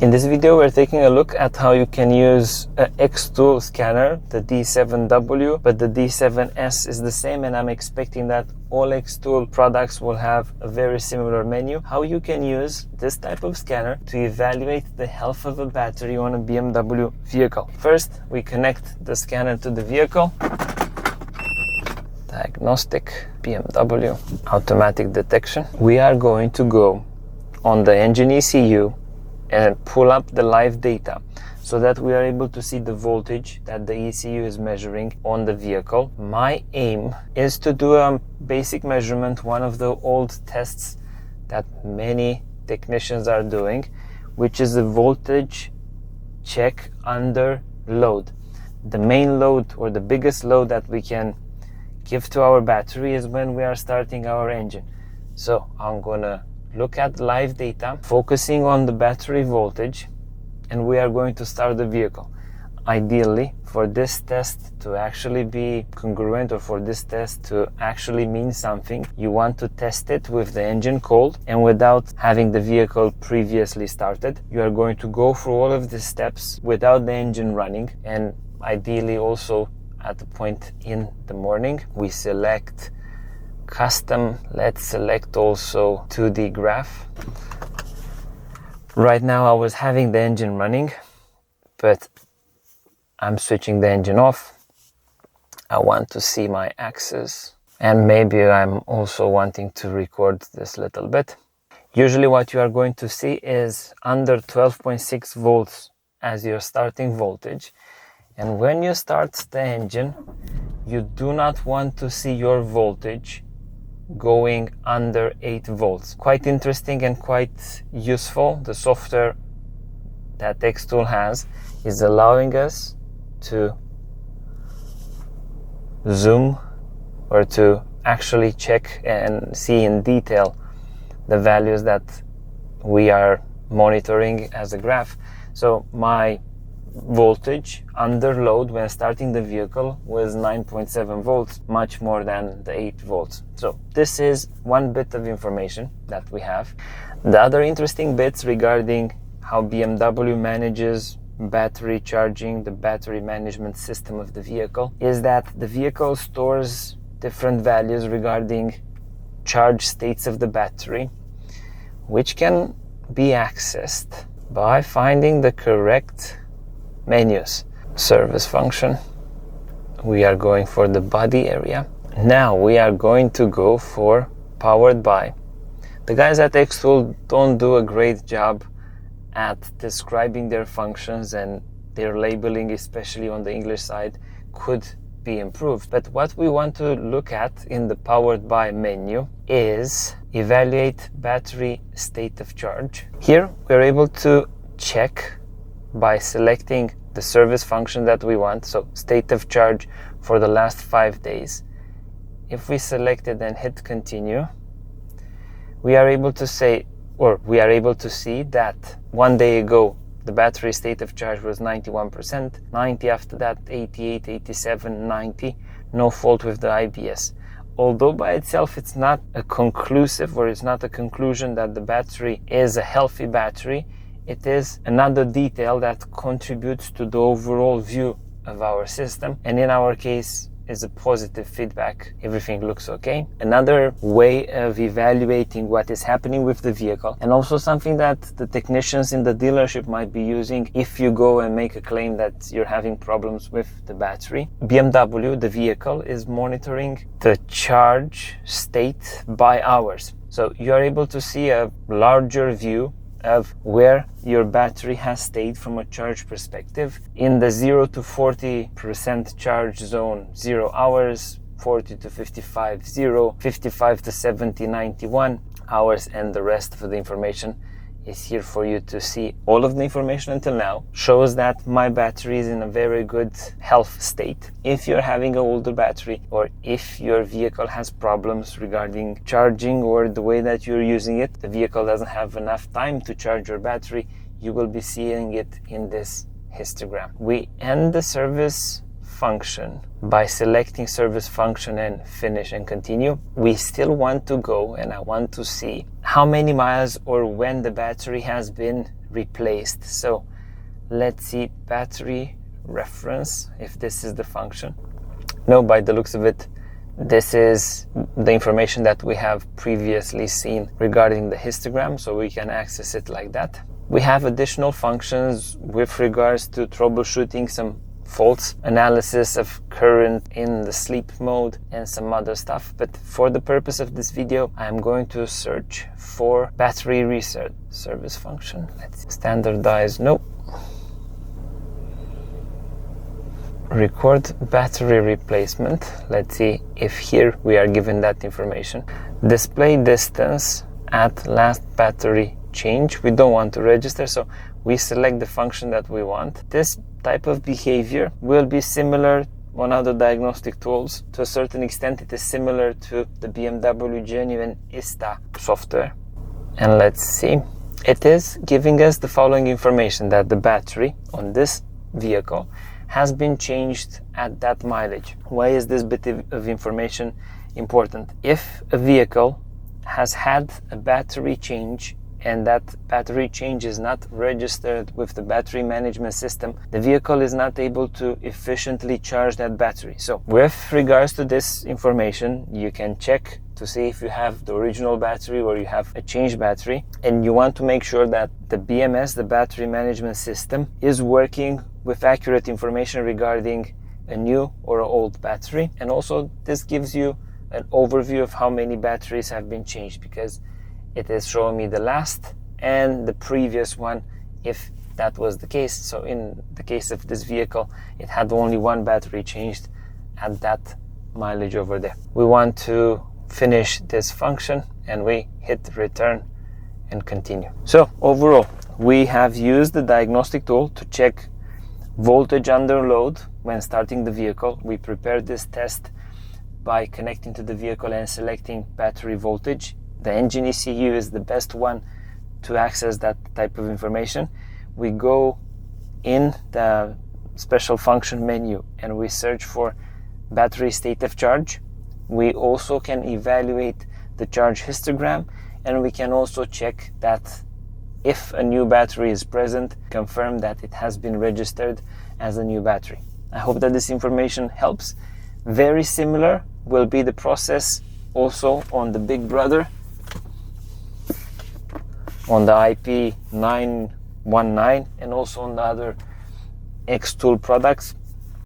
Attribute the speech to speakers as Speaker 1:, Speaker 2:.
Speaker 1: In this video, we're taking a look at how you can use an Xtool scanner, the D7W, but the D7S is the same, and I'm expecting that all Xtool products will have a very similar menu. How you can use this type of scanner to evaluate the health of a battery on a BMW vehicle. First, we connect the scanner to the vehicle. Diagnostic, BMW, automatic detection. We are going to go on the engine ECU and pull up the live data so that we are able to see the voltage that the ECU is measuring on the vehicle. My aim is to do a basic measurement, one of the old tests that many technicians are doing, which is a voltage check under load. The main load, or the biggest load that we can give to our battery, is when we are starting our engine. So I'm gonna look at live data, focusing on the battery voltage, and we are going to start the vehicle. Ideally, for this test to actually be congruent, or for this test to actually mean something, you want to test it with the engine cold and without having the vehicle previously started. You are going to go through all of these steps without the engine running, and ideally also at the point in the morning. We select custom. Let's select also 2D graph. Right now I was having the engine running, but I'm switching the engine off. I want to see my axis, and maybe I'm also wanting to record this little bit. Usually what you are going to see is under 12.6 volts as your starting voltage, and when you start the engine, you do not want to see your voltage going under 8 volts. Quite interesting and quite useful. The software that Xtool has is allowing us to zoom, or to actually check and see in detail the values that we are monitoring as a graph. So my voltage under load when starting the vehicle was 9.7 volts, much more than the 8 volts. So this is one bit of information that we have. The other interesting bits regarding how BMW manages battery charging, the battery management system of the vehicle, is that the vehicle stores different values regarding charge states of the battery, which can be accessed by finding the correct menus. Service function, we are going for the body area. Now we are going to go for powered by. The guys at Xtool don't do a great job at describing their functions, and their labeling, especially on the English side, could be improved. But what we want to look at in the powered by menu is evaluate battery state of charge. Here we're able to check by selecting the service function that we want, so state of charge for the last 5 days. If we select it and hit continue, we are able to say, or we are able to see that 1 day ago the battery state of charge was 91%, 90 after that, 88, 87, 90, no fault with the IBS. Although by itself it's not a conclusive, or it's not a conclusion that the battery is a healthy battery, it is another detail that contributes to the overall view of our system, and in our case is a positive feedback. Everything looks okay. Another way of evaluating what is happening with the vehicle, and also something that the technicians in the dealership might be using if you go and make a claim that you're having problems with the battery. BMW, the vehicle, is monitoring the charge state by hours. So you are able to see a larger view of where your battery has stayed from a charge perspective. In the 0 to 40% charge zone, 0 hours, 40 to 55, 0, 55 to 70, 91 hours, and the rest of the information is here for you to see. All of the information until now shows that my battery is in a very good health state. If you're having an older battery, or if your vehicle has problems regarding charging, or the way that you're using it, the vehicle doesn't have enough time to charge your battery, you will be seeing it in this histogram. We end the service function by selecting service function and finish and continue. We still want to go, and I want to see how many miles or when the battery has been replaced. So let's see battery reference, if this is the function. No, by the looks of it, this is the information that we have previously seen regarding the histogram, so we can access it like that. We have additional functions with regards to troubleshooting some faults, analysis of current in the sleep mode, and some other stuff. But for the purpose of this video, I'm going to search for battery reset service function. Let's see. Standardize, no. Record battery replacement. Let's see if here we are given that information. Display distance at last battery change. We don't want to register, so we select the function that we want. This type of behavior will be similar on other diagnostic tools. To a certain extent, it is similar to the BMW genuine ISTA software. And let's see, it is giving us the following information, that the battery on this vehicle has been changed at that mileage. Why is this bit of information important? If a vehicle has had a battery change and that battery change is not registered with the battery management system, the vehicle is not able to efficiently charge that battery. So with regards to this information, you can check to see if you have the original battery or you have a changed battery, and you want to make sure that the BMS, the battery management system, is working with accurate information regarding a new or an old battery. And also this gives you an overview of how many batteries have been changed, because it is showing me the last and the previous one, if that was the case. So in the case of this vehicle, it had only one battery changed at that mileage over there. We want to finish this function and we hit return and continue. So overall, we have used the diagnostic tool to check voltage under load when starting the vehicle. We prepared this test by connecting to the vehicle and selecting battery voltage. The engine ECU is the best one to access that type of information. We go in the special function menu and we search for battery state of charge. We also can evaluate the charge histogram, and we can also check that if a new battery is present, confirm that it has been registered as a new battery. I hope that this information helps. Very similar will be the process also on the big brother, on the IP919, and also on the other Xtool products.